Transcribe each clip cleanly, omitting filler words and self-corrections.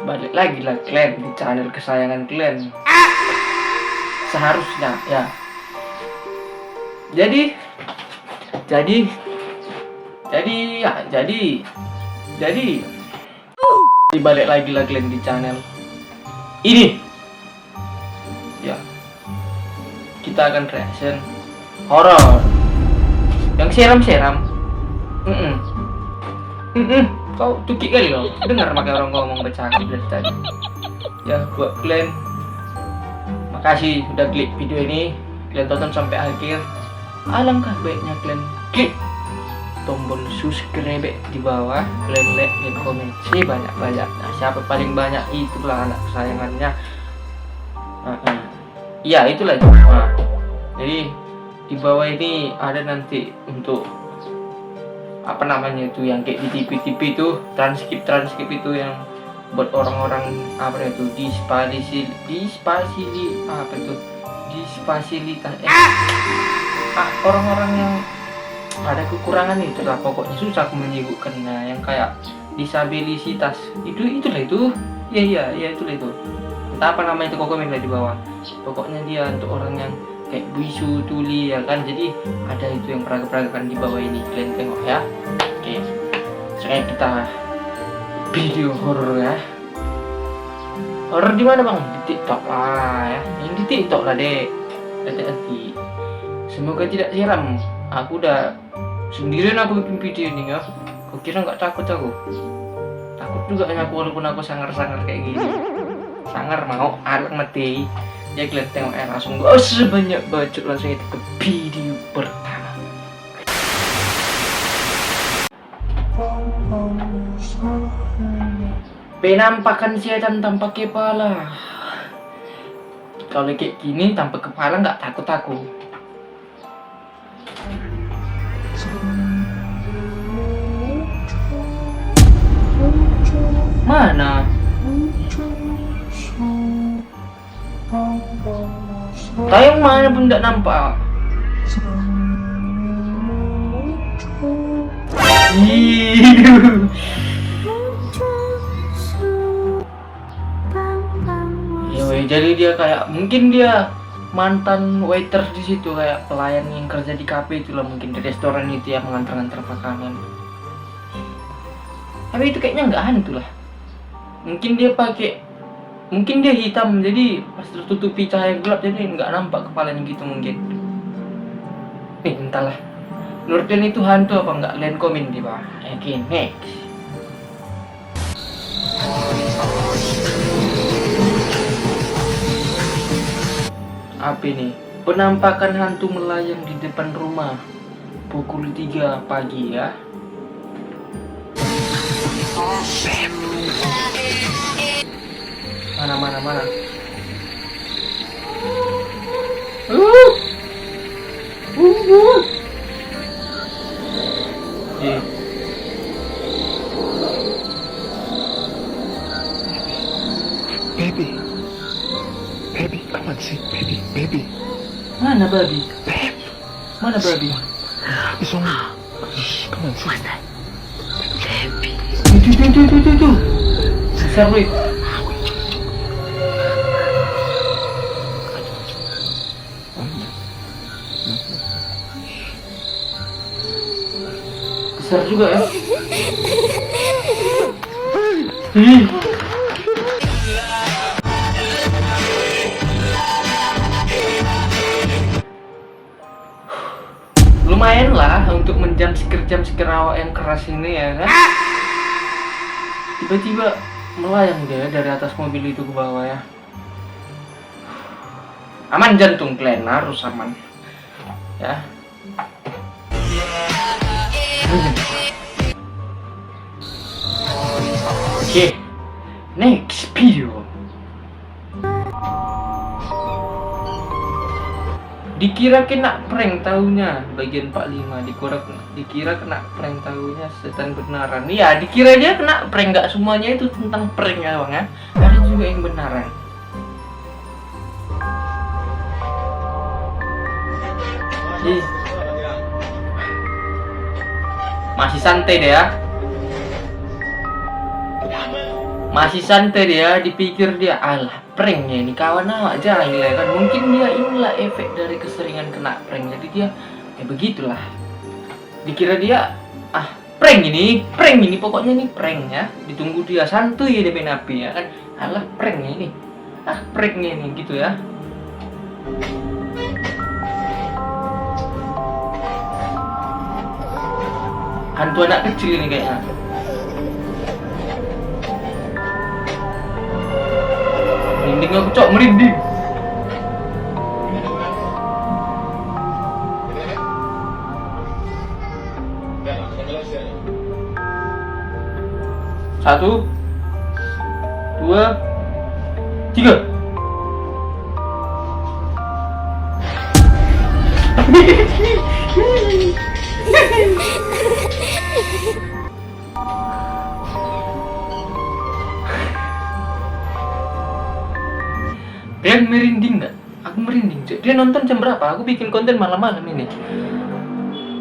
Balik lagi lah kalian di channel kesayangan kalian. Seharusnya ya. Jadi dibalik lagi lah kalian di channel ini. Ya, kita akan reaction horor yang seram-seram. Kau tukik kali kau dengar pakai orang ngomong bercakap dari tadi. Ya, buat kalian, makasih udah klik video ini, kalian tonton sampai akhir. Alangkah baiknya kalian klik tombol subscribe di bawah, kalian like, kalian komen sebanyak-banyaknya. Siapa paling banyak itulah anak kesayangannya. Iya, itulah. Jadi di bawah ini ada nanti untuk apa namanya itu yang kayak di TV itu transkrip itu yang buat orang-orang apa itu disfasilitas orang-orang yang ada kekurangan itu lah, pokoknya susah menyebutkan. Nah, yang kayak disabilitas itulah itu ya itulah itu, entah apa namanya itu, kok komen di bawah. Pokoknya dia untuk orang yang kayak bisu, tuli ya kan. Jadi ada itu yang peragakan di bawah ini, kalian tengok ya. Oke, sekarang kita video horor ya. Horor di mana bang? Di TikTok lah ya. Yang di TikTok lah dek. Hati-hati. Semoga tidak seram. Aku udah sendirian aku bikin video ini ya. Kau kira nggak takut aku? Takut juga aku walaupun aku sangar-sangar kayak gini. Sangar mau alat mati. Ya kalian tengok ya, langsung gak usah banyak bacot, langsung itu ke video pertama. Penampakan setan tanpa kepala. Kalau kayak gini tanpa kepala nggak takut aku. Mana? Tayang mana pun tidak nampak. Jadi dia kayak, mungkin dia mantan waiter di situ, kayak pelayan yang kerja di kafe itulah, mungkin di restoran itu ya, mengantar-antar makanan. Tapi itu kayaknya nggak hantu lah. Mungkin dia hitam, jadi pas tertutupi cahaya gelap jadi nggak nampak kepalanya gitu mungkin. Entahlah. Menurut kalian itu hantu apa enggak? Kalian komen di bawah. Oke, next. Apa ini? Penampakan hantu melayang di depan rumah pukul 3 pagi ya. Mana. Baby, come on, see, baby. Mana babi? Babe, Mana babi? it's on me. Shh, come on, see. What's that? Baby. Itu. Besar weh. Besar juga ya. Lumayan lah untuk jam scare awak yang keras ini ya kan. Tiba-tiba melayang dia dari atas mobil itu ke bawah ya. Aman jantung kalian, harus aman ya. Oke, next video. Dikira kena prank tahunya bagian 45, dikira kena prank tahunya setan benaran. Iya, dikira dia kena prank, nggak semuanya itu tentang prank ya bang ya. Ada juga yang benaran. Masih santai deh ya. Masih santai dia, dipikir dia, alah pranknya ini kawan awak jahil ya kan. Mungkin dia inilah efek dari keseringan kena prank. Jadi dia ya begitulah. Dikira dia prank ini pokoknya ini prank ya. Ditunggu dia santuy ya dia api ya kan. Alah pranknya ini. Pranknya ini gitu ya. Hantu anak kecil ini kayaknya. Merinding aku cok, merinding. Satu, dua, tiga. Kalian merinding nggak? Aku merinding. Dia nonton jam berapa? Aku bikin konten malam-malam ini.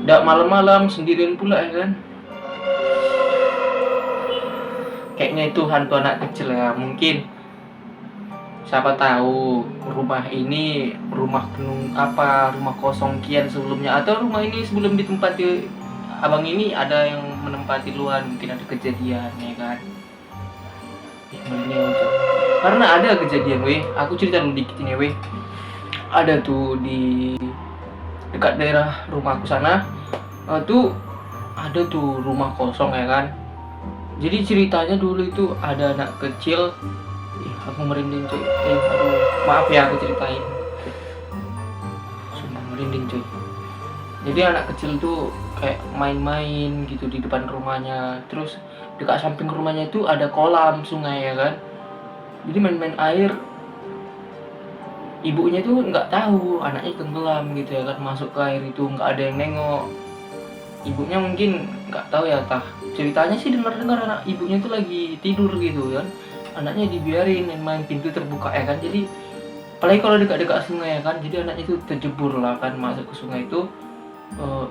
Nggak malam-malam sendirian pula ya kan? Kayaknya itu hantu anak kecil ya. Mungkin siapa tahu rumah ini rumah penuh rumah kosong kian sebelumnya, atau rumah ini sebelum ditempati abang ini ada yang menempati luar, mungkin ada kejadian ya kan. Karena ada kejadian aku cerita dulu dikit ini ada tuh di dekat daerah rumahku sana tuh ada tuh rumah kosong ya kan. Jadi ceritanya dulu itu ada anak kecil, aku merinding cuy. Aduh, maaf ya aku ceritain. Sumpah merinding cuy. Jadi anak kecil tuh kayak main-main gitu di depan rumahnya. Terus dekat samping rumahnya itu ada kolam sungai ya kan. Jadi main-main air. Ibunya tuh nggak tahu anaknya tenggelam gitu ya kan, masuk ke air itu nggak ada yang nengok. Ibunya mungkin nggak tahu ya, ceritanya sih dengar-dengar anak ibunya tuh lagi tidur gitu kan, anaknya dibiarin main pintu terbuka ya kan. Jadi apalagi kalau dekat-dekat sungai ya kan, jadi anaknya itu terjebur lah kan masuk ke sungai itu.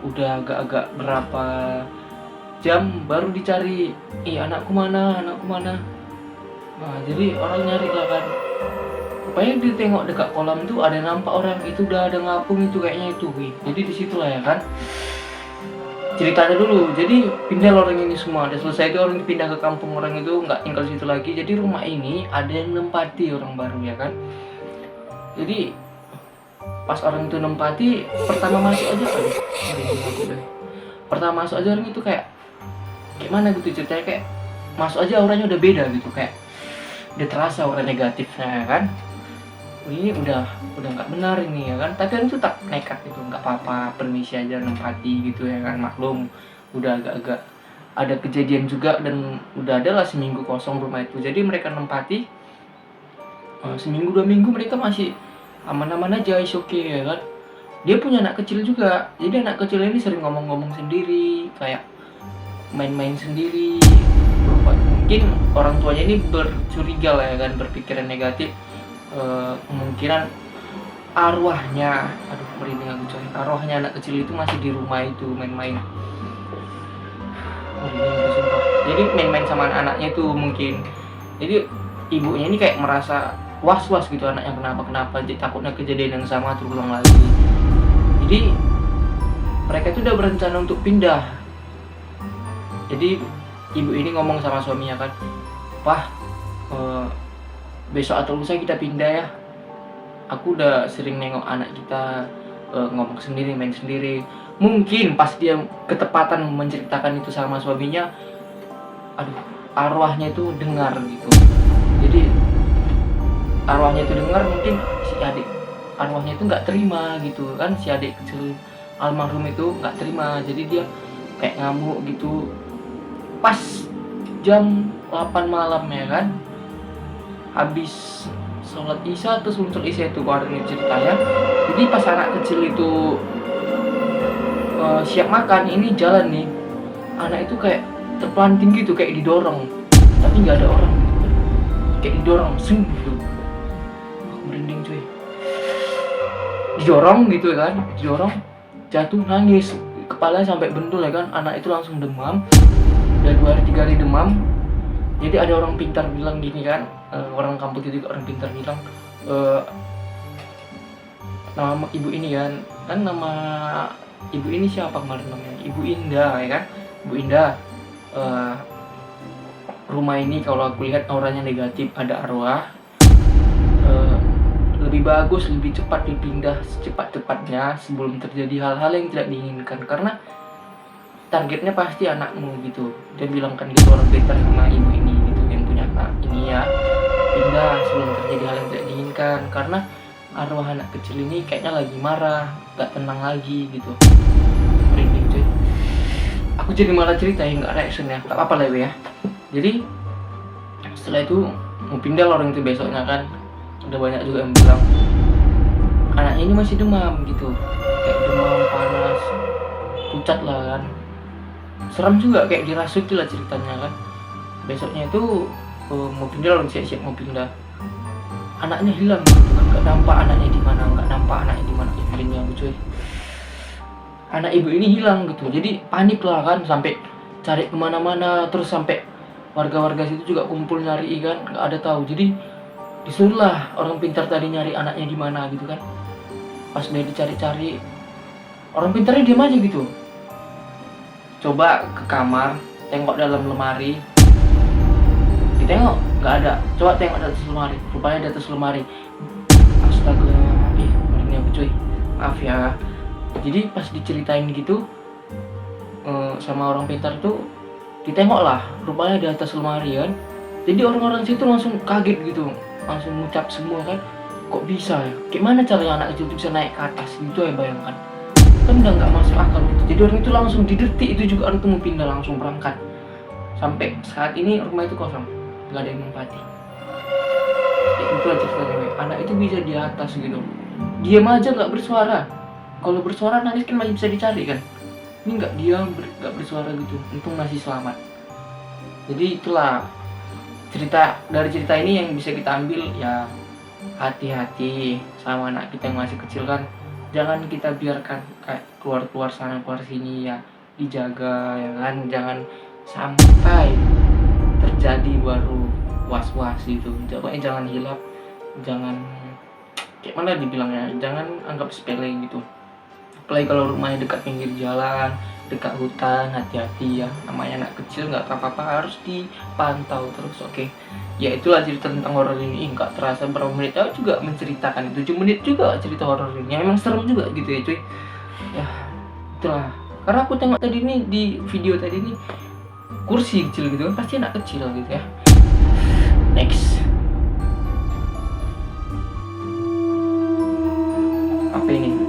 Udah agak-agak berapa jam baru dicari, anakku mana. Nah jadi orang nyari lah kan, rupanya ditengok dekat kolam tuh ada nampak orang itu udah ada ngapung itu kayaknya itu jadi disitulah ya kan ceritanya dulu. Jadi pindah orang ini semua, udah selesai itu orang pindah ke kampung, orang itu nggak tinggal situ lagi. Jadi rumah ini ada yang nempati orang baru ya kan. Jadi pas orang itu nempati, pertama masuk aja orang itu kayak gimana gitu ceritanya, kayak masuk aja auranya udah beda gitu, kayak udah terasa aura negatifnya ya kan. Ini udah nggak benar ini ya kan, tapi orang itu tak nekat gitu, nggak apa-apa, permisi aja nempati gitu ya kan. Maklum udah agak-agak ada kejadian juga, dan udah ada lah seminggu kosong rumah itu. Jadi mereka nempati seminggu 2 minggu mereka masih aman-aman aja, is okay ya kan. Dia punya anak kecil juga, jadi anak kecil ini sering ngomong-ngomong sendiri, kayak main-main sendiri. Mungkin orang tuanya ini bercuriga lah ya kan, berpikiran negatif. Kemungkinan arwahnya, merinding aku coy, arwahnya anak kecil itu masih di rumah itu main-main. Jadi main-main sama anaknya itu mungkin. Jadi ibunya ini kayak merasa was-was gitu, anaknya kenapa, jadi takutnya kejadian yang sama terulang lagi. Jadi mereka itu udah berencana untuk pindah. Jadi ibu ini ngomong sama suaminya kan, "Pah, besok atau lusa kita pindah ya. Aku udah sering nengok anak kita ngomong sendiri, main sendiri." Mungkin pas dia ketepatan menceritakan itu sama suaminya, arwahnya itu dengar gitu. Jadi arwahnya itu dengar, mungkin si adik arwahnya itu nggak terima gitu kan, si adik kecil almarhum itu nggak terima. Jadi dia kayak ngamuk gitu. Pas jam 8 malam ya kan, habis sholat isya atau sebelum sholat isya itu keluar ini ceritanya. Jadi pas anak kecil itu siap makan, ini jalan nih, anak itu kayak terpelanting gitu, kayak didorong, tapi nggak ada orang gitu. Kayak didorong, sing gitu. Merinding cuy. Didorong gitu kan, jatuh nangis, kepalanya sampai bentul ya kan. Anak itu langsung demam, udah 2 hari 3 hari demam. Jadi ada orang pintar bilang gini kan, orang kampung itu juga orang pintar bilang, nama ibu ini kan nama ibu ini siapa kemarin namanya? Ibu Indah ya kan? Ibu Indah, rumah ini kalau aku lihat auranya negatif, ada arwah. Lebih bagus, lebih cepat dipindah secepat-cepatnya sebelum terjadi hal-hal yang tidak diinginkan, karena targetnya pasti anakmu gitu. Dia bilang kan gitu orang pintar sama ibu ini gitu, yang punya anak ini ya, pindah sebelum terjadi hal yang tidak diinginkan, karena arwah anak kecil ini kayaknya lagi marah, gak tenang lagi gitu. Merinding cuy. Aku jadi malah cerita ya, gak reaction ya, gak apa-apa lah ya. Jadi setelah itu mau pindah orang itu besoknya kan, ada banyak juga yang bilang anaknya ini masih demam gitu, kayak demam panas pucat lah kan, seram juga kayak dirasuki lah ceritanya kan. Besoknya itu mau pindah orang siap-siap mau pindah, anaknya hilang gitu kan, nggak nampak anaknya di mana, ibunya cuy, anak ibu ini hilang gitu. Jadi panik lah kan, sampai cari kemana-mana, terus sampai warga-warga situ juga kumpul nyari kan, nggak ada tahu. Jadi disuruhlah orang pintar tadi nyari anaknya di mana gitu kan. Pas dia dicari-cari, orang pintarnya diam aja gitu. Coba ke kamar, tengok dalam lemari, ditengok nggak ada. Coba tengok di atas lemari, rupanya di atas lemari. Astaga, merinding aku cuy, maaf ya. Jadi pas diceritain gitu sama orang pintar tuh, ditengok lah, rupanya di atas lemari kan. Jadi orang-orang situ langsung kaget gitu, langsung ngucap semua kan, kok bisa ya? Gimana caranya anak kecil itu bisa naik ke atas gitu ya, bayangkan. Kan udah nggak masuk akal gitu. Jadi orang itu langsung di detik itu juga orang itu mau pindah, langsung berangkat. Sampai saat ini rumah itu kosong, nggak ada yang menempati. Ya, itulah ceritanya, anak itu bisa di atas gitu, diam aja nggak bersuara. Kalau bersuara nanti kan masih bisa dicari kan. Ini nggak diam, nggak bersuara gitu, untung masih selamat. Jadi itulah dari cerita ini yang bisa kita ambil ya, hati-hati sama anak kita yang masih kecil kan. Jangan kita biarkan kayak keluar sana keluar sini ya, dijaga ya kan, jangan sampai terjadi baru was-was gitu. Pokoknya jangan hilap, jangan kayak mana dibilangnya, jangan anggap sepele gitu. Apalagi kalau rumahnya dekat pinggir jalan, dekat hutan, hati-hati ya. Namanya anak kecil nggak apa-apa, harus dipantau terus. Oke. Ya itulah cerita tentang horor ini. Nggak terasa berapa menit aku juga menceritakan, 7 menit juga cerita horor ini. Ya, emang serem juga gitu ya cuy. Ya itulah. Karena aku tengok tadi nih di video tadi nih, kursi kecil gitu kan, pasti anak kecil gitu ya. Next. Apa ini?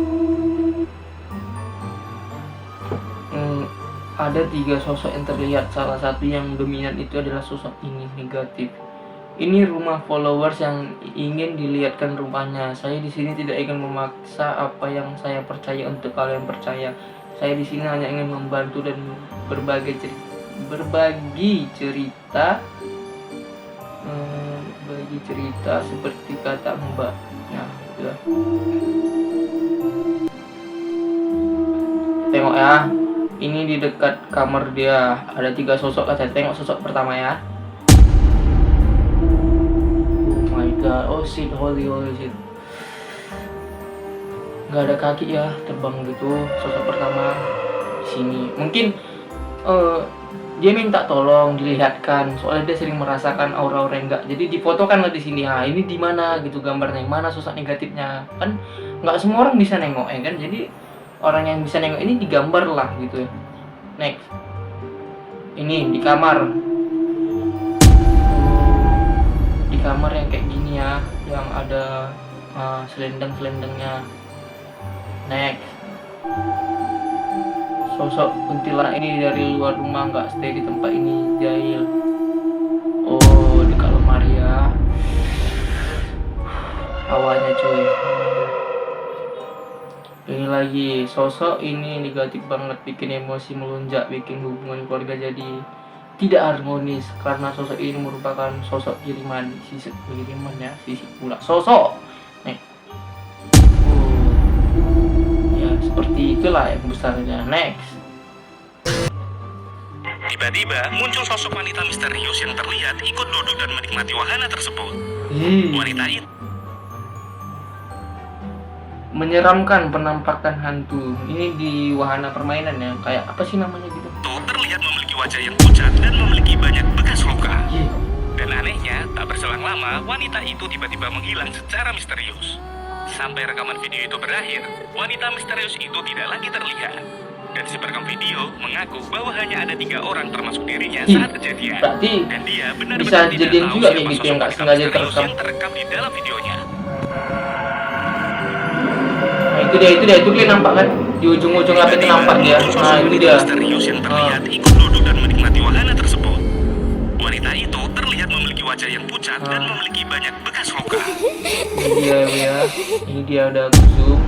Ada 3 sosok yang terlihat. Salah satu yang dominan itu adalah sosok ini, negatif. Ini rumah followers yang ingin dilihatkan rumahnya. Saya di sini tidak ingin memaksa apa yang saya percaya untuk kalian percaya. Saya di sini hanya ingin membantu dan berbagi cerita seperti kata Mbak. Nah, udah. Tengok ya. Ini di dekat kamar dia ada 3 sosok. Saya tengok sosok pertama ya. Oh my god, oh shit, holy shit. Gak ada kaki ya, terbang gitu. Sosok pertama di sini. Mungkin dia minta tolong dilihatkan, soalnya dia sering merasakan aura-aura yang enggak. Jadi difotokan lah di sini. Ah, ini di mana gitu gambarnya, yang mana sosok negatifnya. Kan nggak semua orang bisa nengok ya kan. Jadi orang yang bisa nengok ini digambar lah gitu. Next. Ini di kamar. Di kamar yang kayak gini ya, yang ada selendang-selendangnya. Next. Sosok kuntilanak ini dari luar rumah, nggak stay di tempat ini, jahil. Oh, dekat lemari ya. Hawanya cuy. Ini lagi, sosok ini negatif banget, bikin emosi melonjak, bikin hubungan keluarga jadi tidak harmonis, karena sosok ini merupakan sosok kiriman, sisik pula sosok. Nih. Ya seperti itulah yang besarnya. Next. Tiba-tiba muncul sosok wanita misterius yang terlihat ikut duduk dan menikmati wahana tersebut. Wanita itu menyeramkan penampakan hantu. Ini di wahana permainan ya, kayak apa sih namanya gitu. terlihat memiliki wajah yang pucat dan memiliki banyak bekas luka. Iya. Dan anehnya, tak berselang lama, wanita itu tiba-tiba menghilang secara misterius. Sampai rekaman video itu berakhir, wanita misterius itu tidak lagi terlihat. Dan si perekam video mengaku bahwa hanya ada 3 orang termasuk dirinya saat kejadian. Berarti Dan dia bisa benar-benar tidak jadian tahu juga kayak siapa gitu sosok yang nggak wanita sengaja misterius terekam. yang terekam di dalam videonya. Nah, itu dia nampak kan di ujung-ujung apa itu nampak dia. Muncul Nah sosok itu wanita dia. misterius yang terlihat ikut duduk dan menikmati wahana tersebut. Wanita itu terlihat memiliki wajah yang pucat dan memiliki banyak bekas luka. Ini dia ya. Ini dia udah zoom.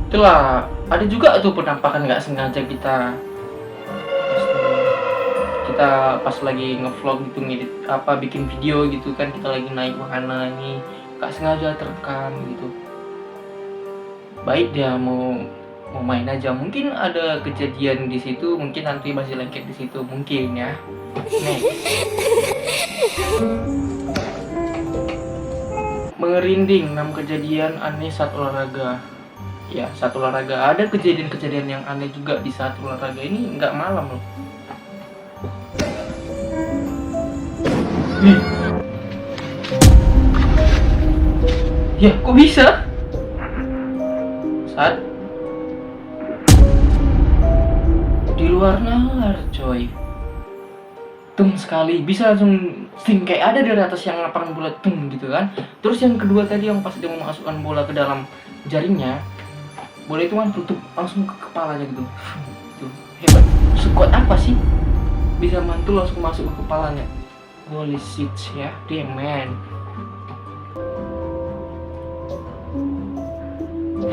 Itulah ada juga tuh penampakan nggak sengaja kita pas lagi ngevlog gitu, ngedit apa bikin video gitu kan, kita lagi naik wahana ini nggak sengaja terekam gitu. Baik dia mau main aja, mungkin ada kejadian di situ, mungkin nanti masih lengket di situ mungkin ya. Next. Mengerinding 6 kejadian aneh saat olahraga. Ya, saat olahraga ada kejadian-kejadian yang aneh juga di saat olahraga ini, nggak malam loh. Wih. Ya, kok bisa? Saat di luar nalar, coy. Tung sekali, bisa langsung sting kayak ada dari atas yang lapangan bola tung gitu kan. Terus yang kedua tadi yang pas dia mau masukkan bola ke dalam jaringnya, bola itu kan tutup langsung ke kepalanya gitu. Tuh, hebat. Sekuat apa sih? Bisa mantul langsung masuk ke kepalanya. Holy shit ya, damn man.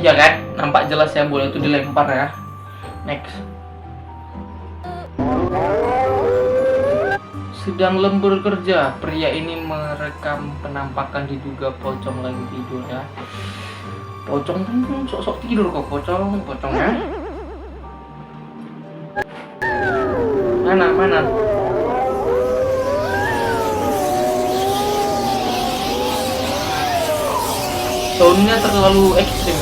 Ya kan, nampak jelas ya bola itu dilempar ya. Next. Sedang lembur kerja, pria ini merekam penampakan diduga pocong lagi tidur ya. Pocong kan sok-sok tidur kok, pocongnya. Mana? Soundnya terlalu ekstrim.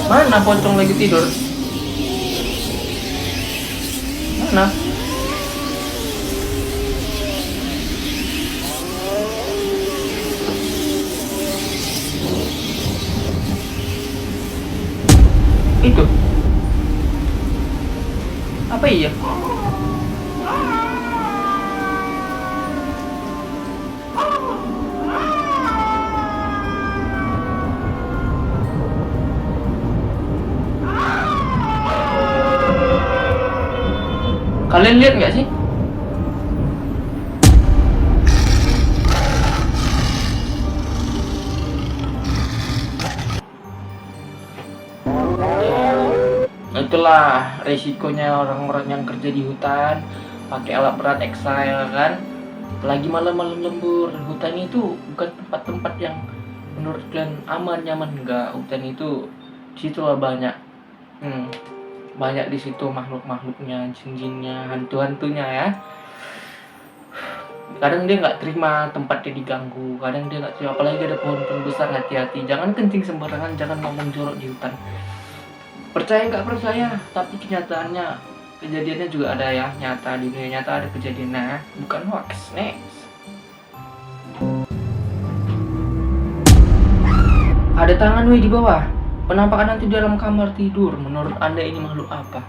Mana pocong lagi tidur? Mana? Itu apa iya? Kalian lihat nggak sih? Itulah resikonya orang-orang yang kerja di hutan, pakai alat berat exile kan. Lagi malam-malam lembur, hutan itu bukan tempat-tempat yang menurut kalian aman nyaman, enggak. Hutan itu disitulah banyak banyak di situ makhluk-makhluknya, jin-jinnya, hantu-hantunya ya. Kadang dia nggak terima tempatnya diganggu, kadang dia nggak terima, apalagi ada pohon-pohon besar. Hati-hati, jangan kencing sembarangan, jangan ngomong jorok di hutan. Percaya nggak percaya, tapi kenyataannya kejadiannya juga ada ya, nyata di dunia nyata ada kejadiannya, bukan hoax. Next. Ada tangan di bawah. Penampakan nanti di dalam kamar tidur. Menurut Anda ini makhluk apa?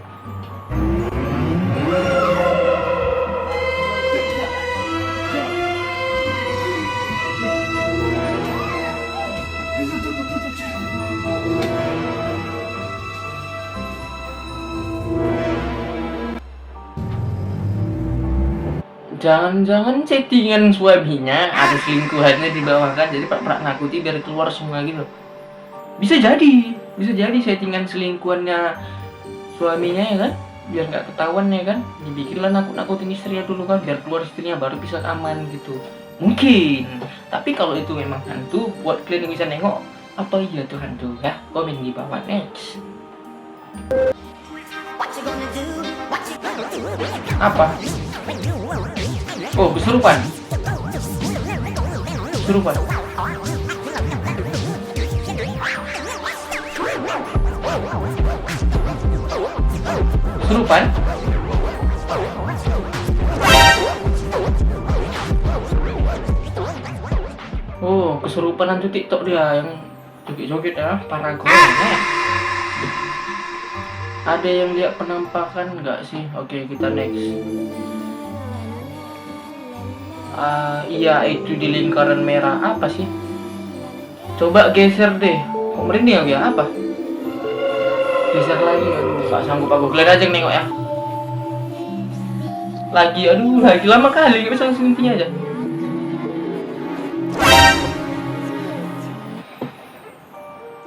Jangan-jangan settingan suaminya, ada selingkuhannya di bawah kan, jadi prak-prak nakuti biar keluar semua gitu. Bisa jadi settingan selingkuhannya suaminya ya kan, biar nggak ketahuan ya kan, dibikinlah nakut-nakutin istrinya dulu kan, biar keluar istrinya baru bisa aman gitu. Mungkin, tapi kalau itu memang hantu, buat kalian yang bisa nengok apa iya tuh hantu ya, komen di bawah. Next. Apa? Oh, kesurupan. Kesurupan. Kesurupan. Oh, kesurupan hantu TikTok dia yang joget-joget ya, paragon ya. Ada yang lihat penampakan nggak sih? Oke, kita next. Iya, itu di lingkaran merah apa sih? Coba geser deh. Kok merinding ya? Apa? Geser lagi. Aduh, nggak sanggup aku. Kalian aja nengok ya. Lagi lama kali. Nggak bisa langsung intinya aja.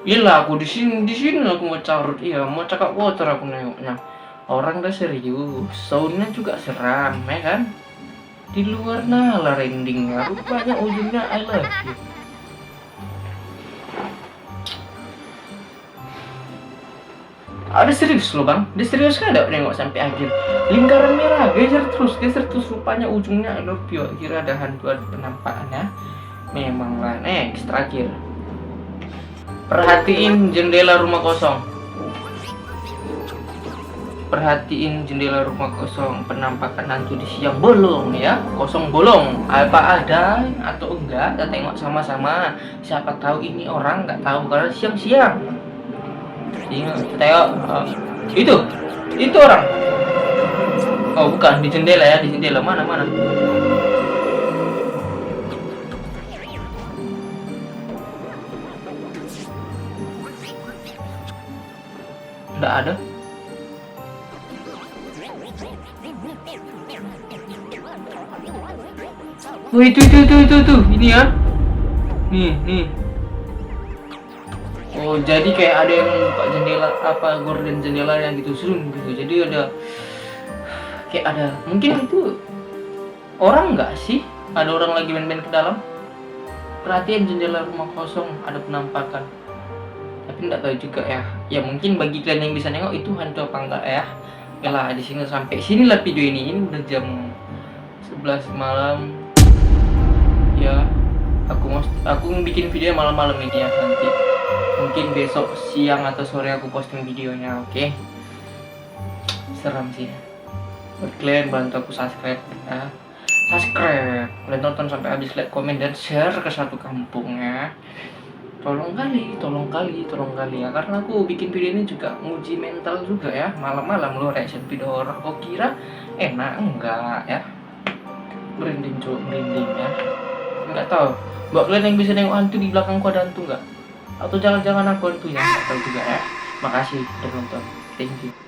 Gila, aku di sini aku mau carut, iya mau cakap water aku nengoknya. Orang udah serius, soundnya juga seram, ya kan? Di luar nalar endingnya, rupanya ujungnya I love you. Ada serius loh bang, dia serius kan ada nengok sampai akhir. Lingkaran merah, geser terus, rupanya ujungnya I love you. Kira ada hantu, ada penampakannya. Memang lah, next terakhir. Perhatiin jendela rumah kosong. Perhatiin jendela rumah kosong. Penampakan hantu di siang bolong ya. Kosong bolong. Apa ada atau enggak? Kita tengok sama-sama. Siapa tahu ini orang nggak tahu karena siang-siang. Ingat, kita tengok. Itu orang. Oh bukan, di jendela ya, di jendela mana. Nggak ada. Oh itu. Ini ya. Nih. Oh jadi kayak ada yang buka jendela, gorden jendela yang gitu serung gitu. Jadi ada kayak ada, mungkin itu orang nggak sih? Ada orang lagi main-main ke dalam. Perhatiin jendela rumah kosong, ada penampakan. Tapi nggak tahu juga ya. Ya mungkin bagi kalian yang bisa nengok itu hantu apa enggak ya. Oke lah, di sini sampai sinilah video ini. Ini udah jam 11 malam. Ya, aku bikin video malam-malam ini ya nanti. Mungkin besok siang atau sore aku posting videonya, oke? Seram sih. Buat kalian bantu aku subscribe ya. Subscribe, kalian tonton sampai habis, like, komen dan share ke satu kampung ya. Tolong kali ya, karena aku bikin video ini juga nguji mental juga ya. Malam-malam lo reaction video horror, kok kira enak? Enggak ya, merinding ya. Enggak tahu, buat kalian yang bisa nengok hantu di belakangku ada hantu enggak? Atau jangan-jangan aku hantu ya? Enggak tahu juga ya. Makasih udah nonton, thank you.